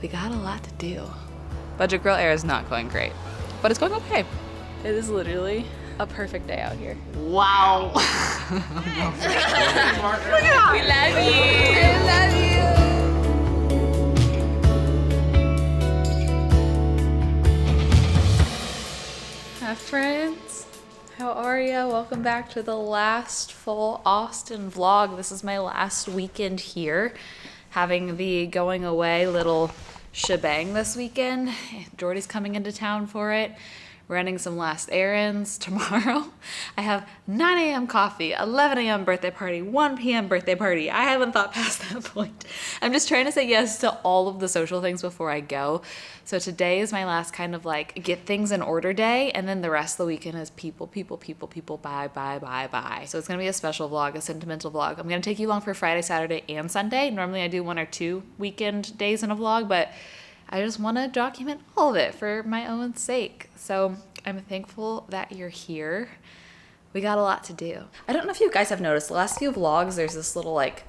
we got a lot to do. Budget Girl Air is not going great, but it's going okay. It is literally a perfect day out here. Wow. We love you. I love you. Hi friends, how are ya? Welcome back to the last full Austin vlog. This is my last weekend here, having the going away little shebang this weekend. Jordy's coming into town for it. Running some last errands tomorrow. I have 9 a.m. coffee, 11 a.m. birthday party, 1 p.m. birthday party. I haven't thought past that point. I'm just trying to say yes to all of the social things before I go. So today is my last kind of like get things in order day, and then the rest of the weekend is people, bye. So it's gonna be a special vlog, a sentimental vlog. I'm gonna take you along for Friday, Saturday, and Sunday. Normally I do 1 or 2 weekend days in a vlog, but I just want to document all of it for my own sake. So I'm thankful that you're here. We got a lot to do. I don't know if you guys have noticed, the last few vlogs, there's this little like,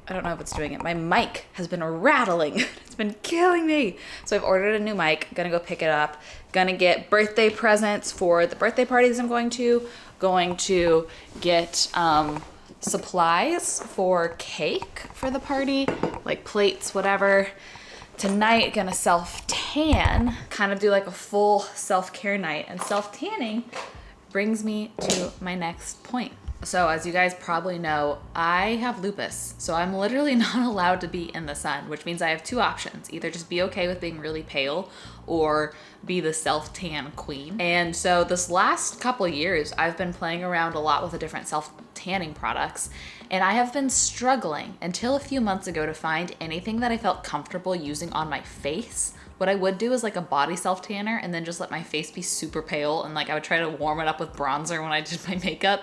I don't know if it's doing it. My mic has been rattling. It's been killing me. So I've ordered a new mic, gonna go pick it up. Gonna get birthday presents for the birthday parties I'm going to get supplies for cake for the party, like plates, whatever. Tonight, gonna self-tan, kind of do like a full self-care night. And self-tanning brings me to my next point. So as you guys probably know, I have lupus. So I'm literally not allowed to be in the sun, which means I have 2 options. Either just be okay with being really pale or be the self-tan queen. And so this last couple of years, I've been playing around a lot with the different self-tanning products. And I have been struggling until a few months ago to find anything that I felt comfortable using on my face. What I would do is like a body self-tanner and then just let my face be super pale, and like I would try to warm it up with bronzer when I did my makeup.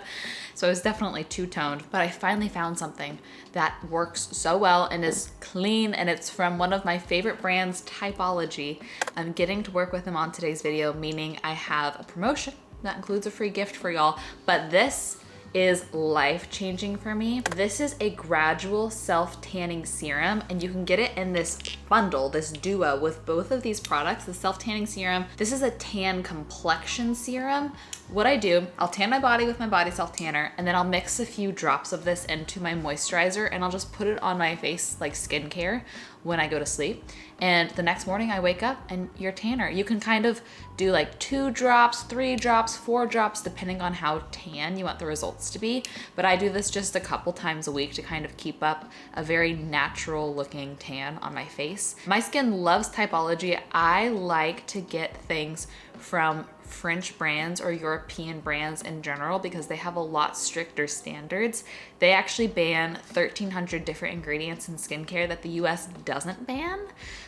So I was definitely two-toned, but I finally found something that works so well and is clean, and it's from one of my favorite brands, Typology. I'm getting to work with them on today's video, meaning I have a promotion that includes a free gift for y'all, but this is life-changing for me. This is a gradual self-tanning serum, and you can get it in this bundle, this duo with both of these products. The self-tanning serum, this is a tan complexion serum. What I do, I'll tan my body with my body self-tanner, and then I'll mix a few drops of this into my moisturizer, and I'll just put it on my face like skincare when I go to sleep. And the next morning I wake up and you're tanner. You can kind of do like 2 drops, 3 drops, 4 drops, depending on how tan you want the results to be. But I do this just a couple times a week to kind of keep up a very natural looking tan on my face. My skin loves Typology. I like to get things from French brands or European brands in general because they have a lot stricter standards. They actually ban 1,300 different ingredients in skincare that the US doesn't ban.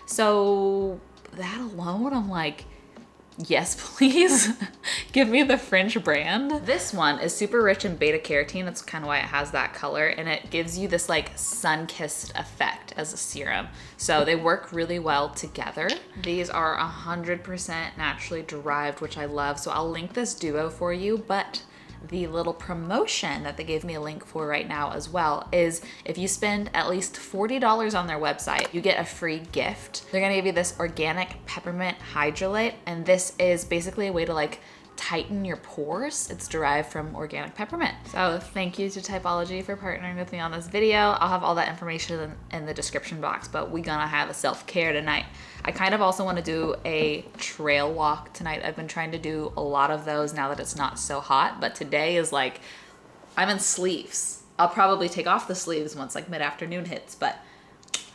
So that alone, I'm like, yes, please. Give me the French brand. This one is super rich in beta carotene. That's kind of why it has that color, and it gives you this like sun-kissed effect as a serum. So they work really well together. These are 100% naturally derived, which I love. So I'll link this duo for you, but the little promotion that they gave me a link for right now as well is if you spend at least $40 on their website, you get a free gift. They're gonna give you this organic peppermint hydrolate, and this is basically a way to like tighten your pores. It's derived from organic peppermint. So thank you to Typology for partnering with me on this video. I'll have all that information in the description box, but we're gonna have a self-care tonight. I kind of also want to do a trail walk tonight. I've been trying to do a lot of those now that it's not so hot, but today is like, I'm in sleeves. I'll probably take off the sleeves once like mid-afternoon hits, but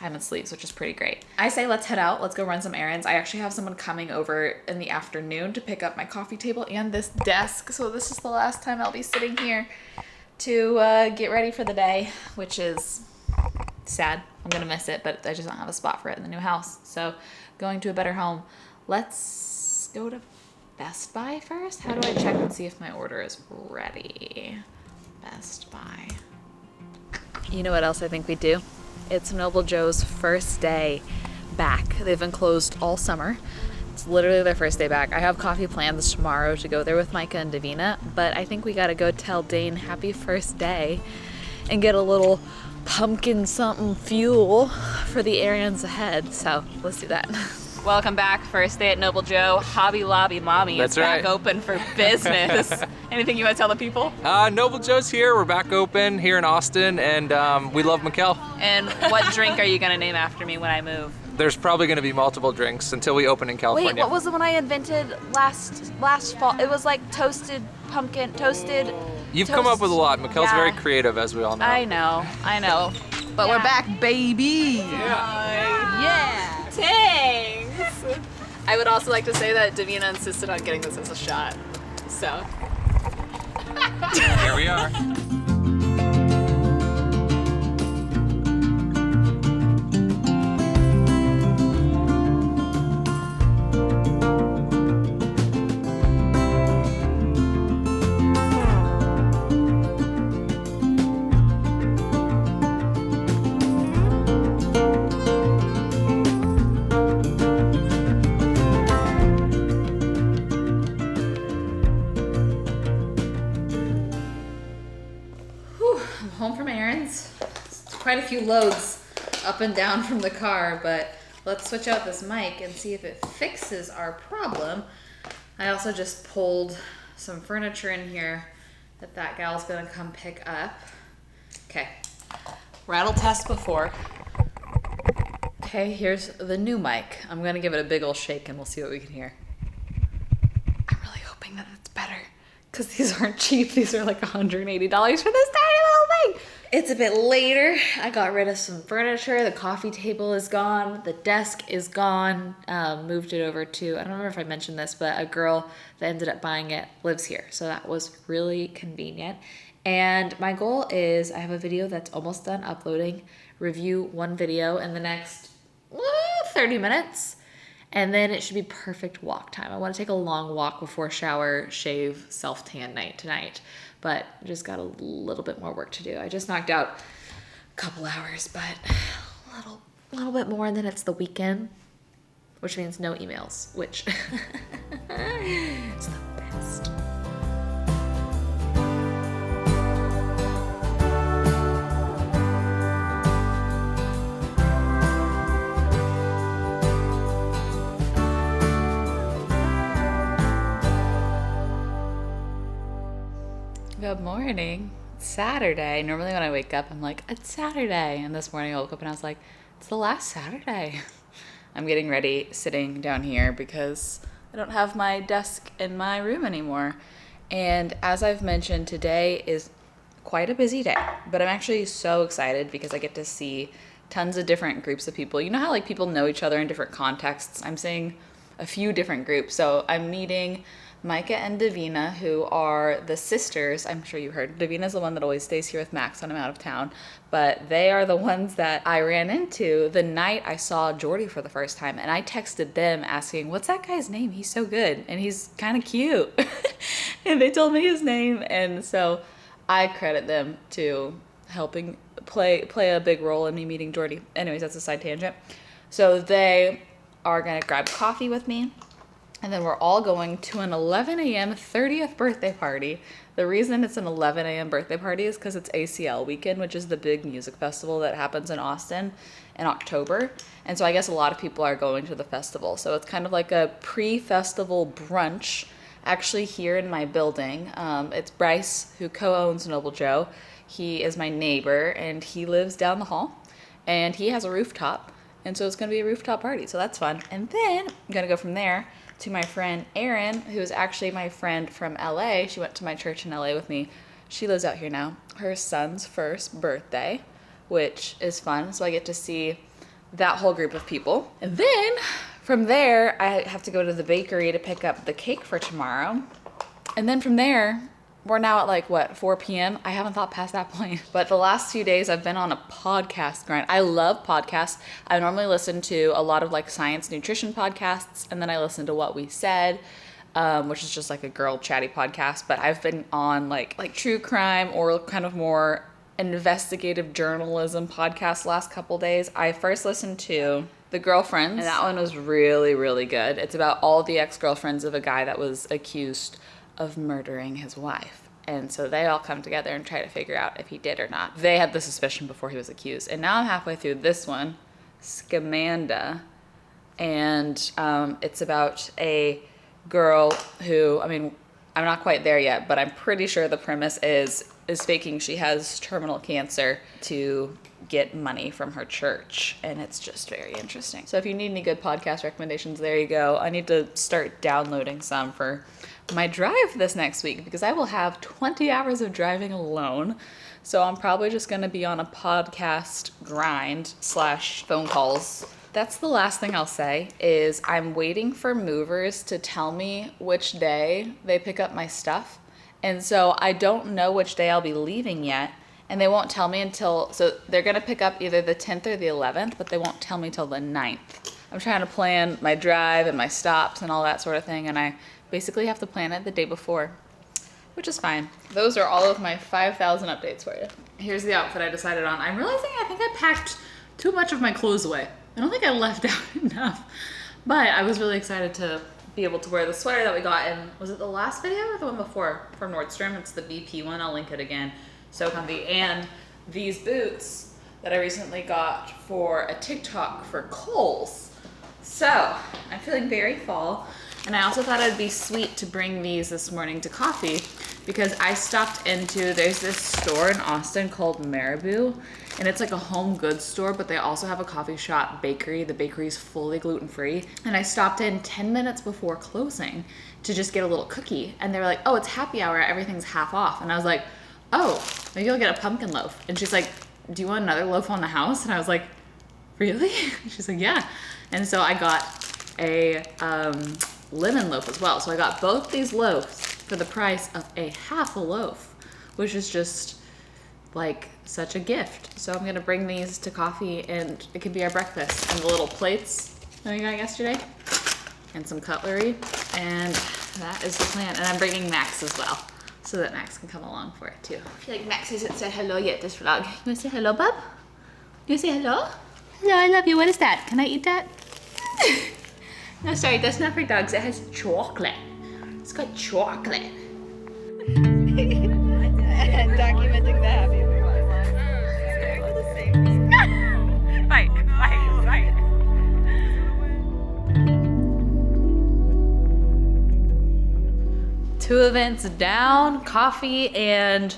I'm in sleeves, which is pretty great. I say let's head out, let's go run some errands. I actually have someone coming over in the afternoon to pick up my coffee table and this desk, so this is the last time I'll be sitting here to get ready for the day, which is sad. I'm gonna miss it, but I just don't have a spot for it in the new house. So going to a better home. Let's go to Best Buy first. How do I check and see if my order is ready? Best Buy. You know what else I think we do? It's Noble Joe's first day back. They've been closed all summer. It's literally their first day back. I have coffee plans tomorrow to go there with Micah and Davina, but I think we gotta go tell Dane happy first day and get a little pumpkin something fuel for the errands ahead. So let's do that. Welcome back. First day at Noble Joe. Hobby Lobby Mommy is back open for business. Anything you want to tell the people? Noble Joe's here. We're back open here in Austin, and we love Michel. And what drink are you going to name after me when I move? There's probably going to be multiple drinks until we open in California. Wait, what was the one I invented last fall? It was like toasted pumpkin, toasted. You've come up with a lot. Michel's very creative, as we all know. I know. But we're back, baby. Yeah. Thanks. I would also like to say that Davina insisted on getting this as a shot. So. Here we are. Home from errands. Quite a few loads up and down from the car, but let's switch out this mic and see if it fixes our problem. I also just pulled some furniture in here that gal's gonna come pick up. Okay, rattle test before. Okay, here's the new mic. I'm gonna give it a big ol' shake and we'll see what we can hear. I'm really hoping that it's better, because these aren't cheap. These are like $180 for this tiny little thing. It's a bit later. I got rid of some furniture. The coffee table is gone. The desk is gone. Moved it over to, I don't remember if I mentioned this, but a girl that ended up buying it lives here. So that was really convenient. And my goal is, I have a video that's almost done uploading, review one video in the next 30 minutes. And then it should be perfect walk time. I want to take a long walk before shower, shave, self-tan night tonight. But I just got a little bit more work to do. I just knocked out a couple hours, but a little bit more, and then it's the weekend, which means no emails, which is the best. Good morning. It's Saturday. Normally when I wake up, I'm like, it's Saturday. And this morning I woke up and I was like, it's the last Saturday. I'm getting ready, sitting down here because I don't have my desk in my room anymore. And as I've mentioned, today is quite a busy day, but I'm actually so excited because I get to see tons of different groups of people. You know how like people know each other in different contexts? I'm seeing a few different groups. So I'm meeting Micah and Davina, who are the sisters. I'm sure you heard. Davina's the one that always stays here with Max when I'm out of town, but they are the ones that I ran into the night I saw Jordy for the first time, and I texted them asking, what's that guy's name? He's so good, and he's kind of cute. And they told me his name, and so I credit them to helping play a big role in me meeting Jordy. Anyways, that's a side tangent. So they are gonna grab coffee with me, and then we're all going to an 11 a.m. 30th birthday party. The reason it's an 11 a.m. birthday party is because it's ACL weekend, which is the big music festival that happens in Austin in October. And so I guess a lot of people are going to the festival. So it's kind of like a pre-festival brunch, actually here in my building. It's Bryce, who co-owns Noble Joe. He is my neighbor, and he lives down the hall, and he has a rooftop. And so it's going to be a rooftop party. So that's fun. And then I'm going to go from there to my friend Erin, who is actually my friend from LA. She went to my church in LA with me. She lives out here now. Her son's first birthday, which is fun. So I get to see that whole group of people. And then from there, I have to go to the bakery to pick up the cake for tomorrow. And then from there, we're now at like, what, 4 p.m.? I haven't thought past that point. But the last few days, I've been on a podcast grind. I love podcasts. I normally listen to a lot of like science nutrition podcasts, and then I listen to What We Said, which is just like a girl chatty podcast. But I've been on like true crime or kind of more investigative journalism podcasts the last couple days. I first listened to The Girlfriends, and that one was really, really good. It's about all the ex-girlfriends of a guy that was accused of murdering his wife. And so they all come together and try to figure out if he did or not. They had the suspicion before he was accused. And now I'm halfway through this one, Scamanda. And it's about a girl who, I mean, I'm not quite there yet, but I'm pretty sure the premise is faking she has terminal cancer to get money from her church, and it's just very interesting. So if you need any good podcast recommendations, there you go. I need to start downloading some for my drive this next week because I will have 20 hours of driving alone. So I'm probably just going to be on a podcast grind / phone calls. That's the last thing I'll say is I'm waiting for movers to tell me which day they pick up my stuff. And so I don't know which day I'll be leaving yet. And they won't tell me until, so they're going to pick up either the 10th or the 11th, but they won't tell me till the 9th. I'm trying to plan my drive and my stops and all that sort of thing. And I basically have to plan it the day before, which is fine. Those are all of my 5,000 updates for you. Here's the outfit I decided on. I'm realizing I think I packed too much of my clothes away. I don't think I left out enough, but I was really excited to be able to wear the sweater that we got in, was it the last video or the one before from Nordstrom? It's the BP one, I'll link it again. So comfy. And these boots that I recently got for a TikTok for Kohl's. So I'm feeling very fall. And I also thought it'd be sweet to bring these this morning to coffee because I stopped into, there's this store in Austin called Marabou, and it's like a home goods store, but they also have a coffee shop bakery. The bakery is fully gluten-free. And I stopped in 10 minutes before closing to just get a little cookie. And they were like, oh, it's happy hour, everything's half off. And I was like, oh, maybe I'll get a pumpkin loaf. And she's like, do you want another loaf on the house? And I was like, really? She's like, yeah. And so I got a lemon loaf as well. So I got both these loaves for the price of a half a loaf, which is just like such a gift. So I'm gonna bring these to coffee and it could be our breakfast. And the little plates that we got yesterday and some cutlery. And that is the plan. And I'm bringing Max as well, so that Max can come along for it too. I feel like Max hasn't said hello yet this vlog. You wanna say hello, bub? You wanna say hello? Hello, I love you. What is that? Can I eat that? No, sorry, that's not for dogs. It has chocolate. It's got chocolate. Documenting the happy Fight. Two events down, coffee and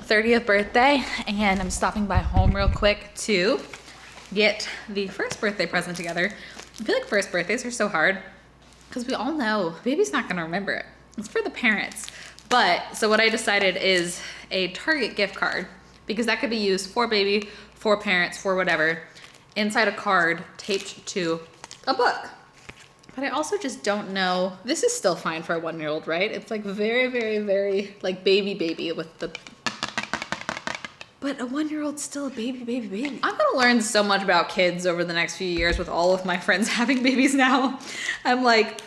30th birthday, and I'm stopping by home real quick to get the first birthday present together. I feel like first birthdays are so hard because we all know baby's not gonna remember it. It's for the parents. But, so what I decided is a Target gift card because that could be used for baby, for parents, for whatever, inside a card taped to a book. But I also just don't know, this is still fine for a 1-year-old, right? It's like very, very, very like baby with the, but a 1-year-old's still a baby. I'm gonna learn so much about kids over the next few years with all of my friends having babies now. I'm like,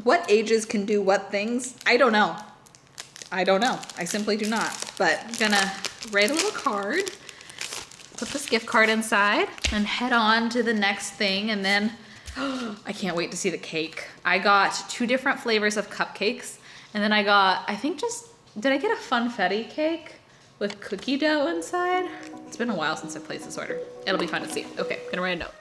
what ages can do what things? I don't know. I simply do not. But I'm gonna write a little card, put this gift card inside, and head on to the next thing. And then, I can't wait to see the cake. I got 2 different flavors of cupcakes. And then I got, I think did I get a funfetti cake with cookie dough inside? It's been a while since I placed this order. It'll be fun to see. Okay, gonna write a note.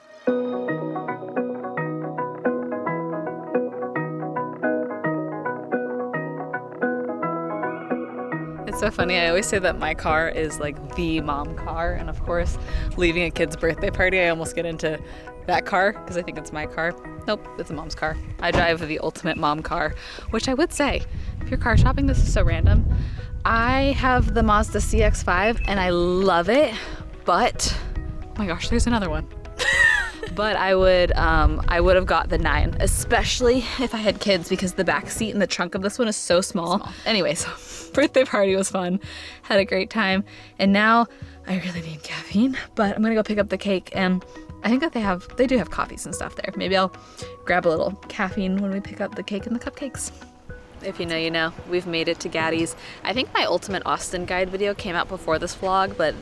It's so funny, I always say that my car is like the mom car, and of course, leaving a kid's birthday party, I almost get into that car because I think it's my car. Nope, it's a mom's car. I drive the ultimate mom car, which I would say, if you're car shopping, this is so random. I have the Mazda CX-5 and I love it, but, oh my gosh, there's another one. But I would have got the 9, especially if I had kids because the back seat and the trunk of this one is so small. Anyway, so birthday party was fun, had a great time, and now I really need caffeine, but I'm gonna go pick up the cake, and I think that they do have coffees and stuff there. Maybe I'll grab a little caffeine when we pick up the cake and the cupcakes. If you know, you know. We've made it to Gaddy's. I think my Ultimate Austin Guide video came out before this vlog, but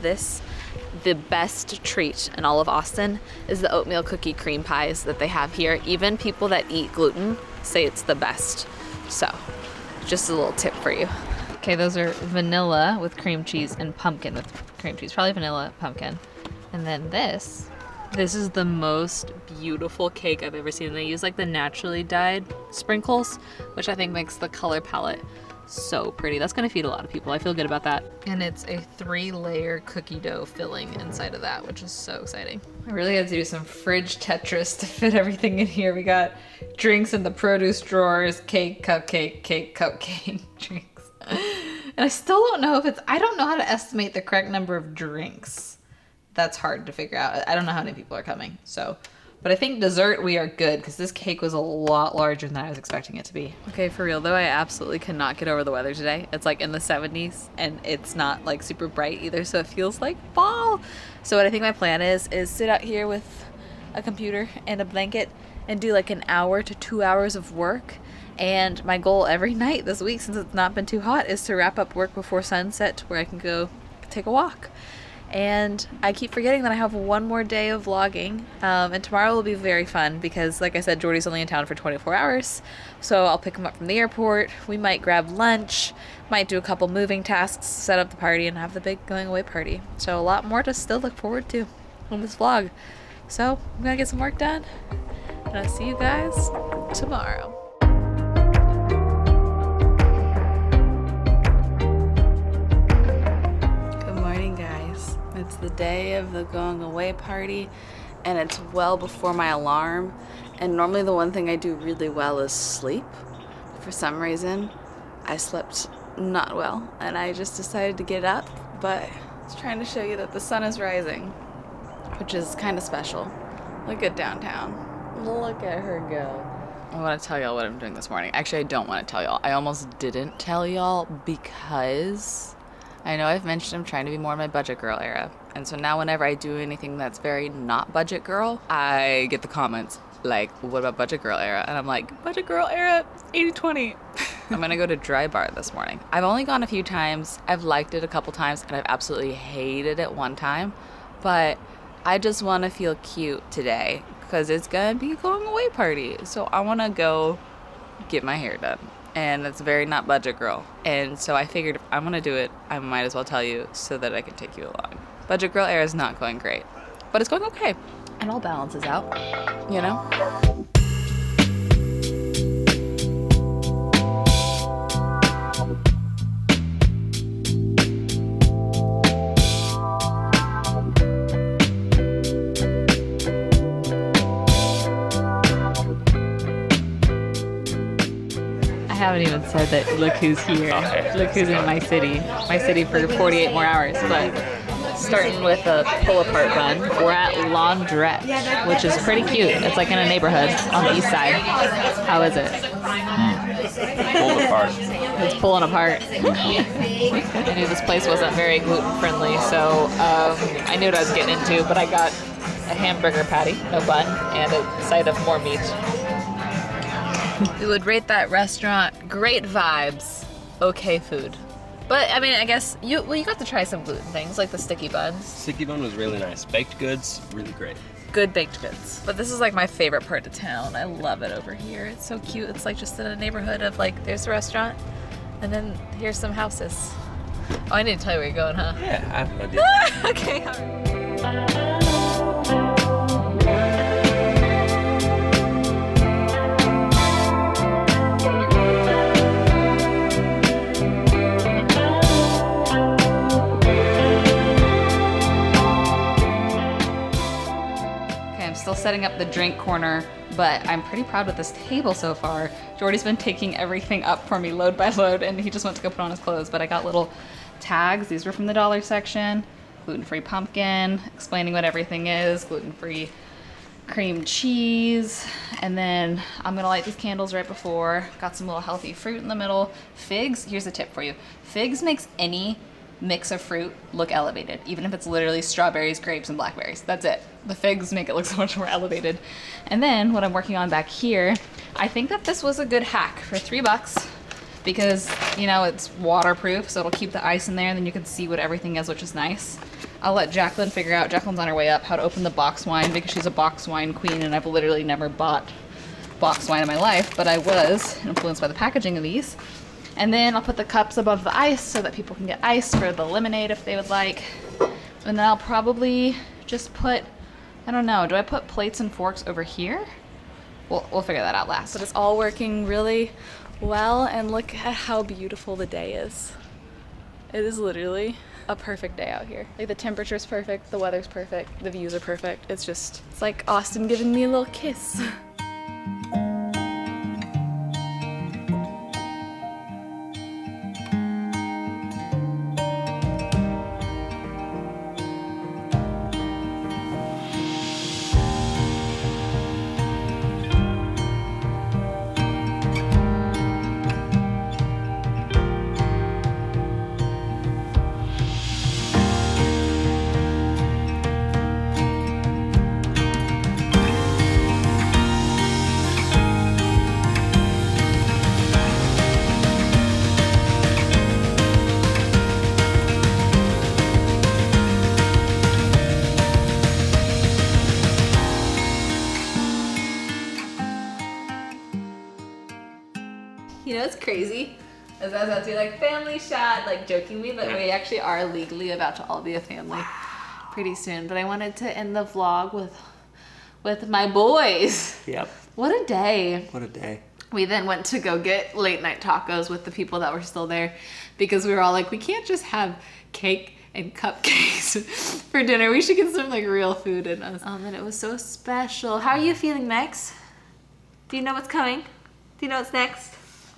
the best treat in all of Austin is the oatmeal cookie cream pies that they have here. Even people that eat gluten say it's the best. So, just a little tip for you. Okay, those are vanilla with cream cheese and pumpkin with cream cheese. Probably vanilla, pumpkin. And then this is the most beautiful cake I've ever seen. They use like the naturally dyed sprinkles, which I think makes the color palette so pretty. That's gonna feed a lot of people. I feel good about that. And it's a 3-layer cookie dough filling inside of that, which is so exciting. I really had to do some fridge Tetris to fit everything in here. We got drinks in the produce drawers, cake, cupcake, drinks. And I still don't know if I don't know how to estimate the correct number of drinks. That's hard to figure out. I don't know how many people are coming, so. But I think dessert, we are good, because this cake was a lot larger than I was expecting it to be. Okay, for real though, I absolutely cannot get over the weather today. It's like in the 70s, and it's not like super bright either, so it feels like fall. So what I think my plan is sit out here with a computer and a blanket and do like an hour to 2 hours of work. And my goal every night this week, since it's not been too hot, is to wrap up work before sunset where I can go take a walk. And I keep forgetting that I have one more day of vlogging, and tomorrow will be very fun because, like I said, Jordy's only in town for 24 hours, so I'll pick him up from the airport. We might grab lunch, might do a couple moving tasks, set up the party, and have the big going away party. So a lot more to still look forward to on this vlog. So I'm gonna get some work done, and I'll see you guys tomorrow. It's the day of the going away party, and it's well before my alarm, and normally the one thing I do really well is sleep. For some reason, I slept not well, and I just decided to get up, but I was trying to show you that the sun is rising, which is kind of special. Look at downtown. Look at her go. I want to tell y'all what I'm doing this morning. Actually, I don't want to tell y'all. I almost didn't tell y'all because I know I've mentioned I'm trying to be more in my budget girl era. And so now whenever I do anything that's very not budget girl, I get the comments like, what about budget girl era? And I'm like, budget girl era, 80-20. I'm gonna go to Dry Bar this morning. I've only gone a few times. I've liked it a couple times, and I've absolutely hated it one time. But I just want to feel cute today because it's gonna be a going away party. So I want to go get my hair done. And it's very not budget girl. And so I figured if I'm gonna do it, I might as well tell you so that I can take you along. Budget girl era is not going great, but it's going okay. It all balances out, you know? I haven't even said that. Look who's here. Look who's in my city for 48 more hours. But starting with a pull-apart bun, we're at Laundrette, which is pretty cute. It's like in a neighborhood on the east side. How is it? Pulled apart. It's pulling apart. I knew this place wasn't very gluten-friendly, so I knew what I was getting into, but I got a hamburger patty, no bun, and a side of more meat. We would rate that restaurant great vibes, okay food. But I mean, I guess you got to try some gluten things like the sticky buns. Sticky bun was really nice. Baked goods, really great. Good baked goods. But this is like my favorite part of town. I love it over here. It's so cute. It's like just in a neighborhood of like, there's a restaurant, and then here's some houses. Oh, I need to tell you where you're going, huh? Yeah, I have no idea. Okay, all right. Still setting up the drink corner, but I'm pretty proud with this table so far. Jordy's been taking everything up for me load by load, and he just went to go put on his clothes, but I got little tags. These were from the dollar section. Gluten-free pumpkin, explaining what everything is, gluten-free cream cheese, and then I'm gonna light these candles right before. Got some little healthy fruit in the middle. Figs, here's a tip for you. Figs makes any mix of fruit look elevated, even if it's literally strawberries, grapes, and blackberries. That's it. The figs make it look so much more elevated. And then what I'm working on back here, I think that this was a good hack for $3 because, you know, it's waterproof, so it'll keep the ice in there, and then you can see what everything is, which is nice. I'll let Jacqueline figure out, Jacqueline's on her way up, how to open the box wine because she's a box wine queen, and I've literally never bought box wine in my life, but I was influenced by the packaging of these. And then I'll put the cups above the ice so that people can get ice for the lemonade if they would like. And then I'll probably just put, I don't know, do I put plates and forks over here? We'll figure that out last. But it's all working really well, and look at how beautiful the day is. It is literally a perfect day out here. Like the temperature's perfect, the weather's perfect, the views are perfect. It's like Austin giving me a little kiss. You know, it's crazy. As I was about to be like, family shot, like jokingly, but we actually are legally about to all be a family pretty soon. But I wanted to end the vlog with my boys. Yep. What a day. What a day. We then went to go get late night tacos with the people that were still there because we were all like, we can't just have cake and cupcakes for dinner. We should get some like real food in us. And it was so special. How are you feeling, Max? Do you know what's coming? Do you know what's next?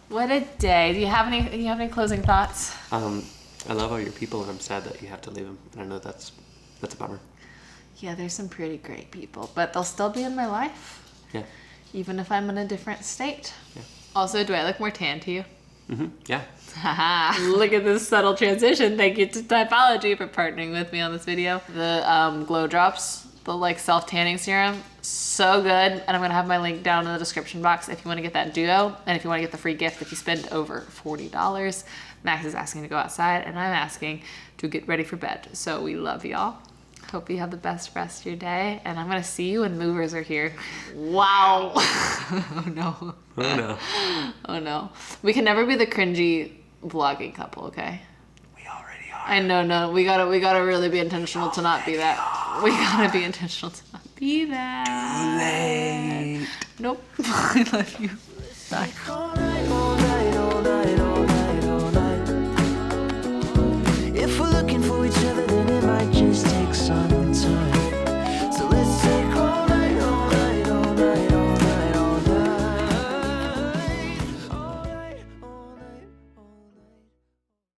What a day. Do you have any closing thoughts? I love all your people, and I'm sad that you have to leave them. And I know that's a bummer. Yeah, there's some pretty great people, but they'll still be in my life. Yeah. Even if I'm in a different state. Yeah. Also, do I look more tan to you? Mm-hmm. Yeah. Haha. Look at this subtle transition. Thank you to Typology for partnering with me on this video. The Glow Drops, the like self-tanning serum, so good. And I'm gonna have my link down in the description box if you wanna get that duo, and if you wanna get the free gift if you spend over $40. Max is asking to go outside, and I'm asking to get ready for bed. So we love y'all. Hope you have the best rest of your day, and I'm gonna see you when movers are here. Wow. Oh no. Oh no. Oh no. We can never be the cringy vlogging couple, okay? We already are. I know, no. We gotta really be intentional to not be that. We gotta be intentional to not be that. Late. Nope. I love you. Bye. All night, all night, all night, all night, all night. If we're looking for each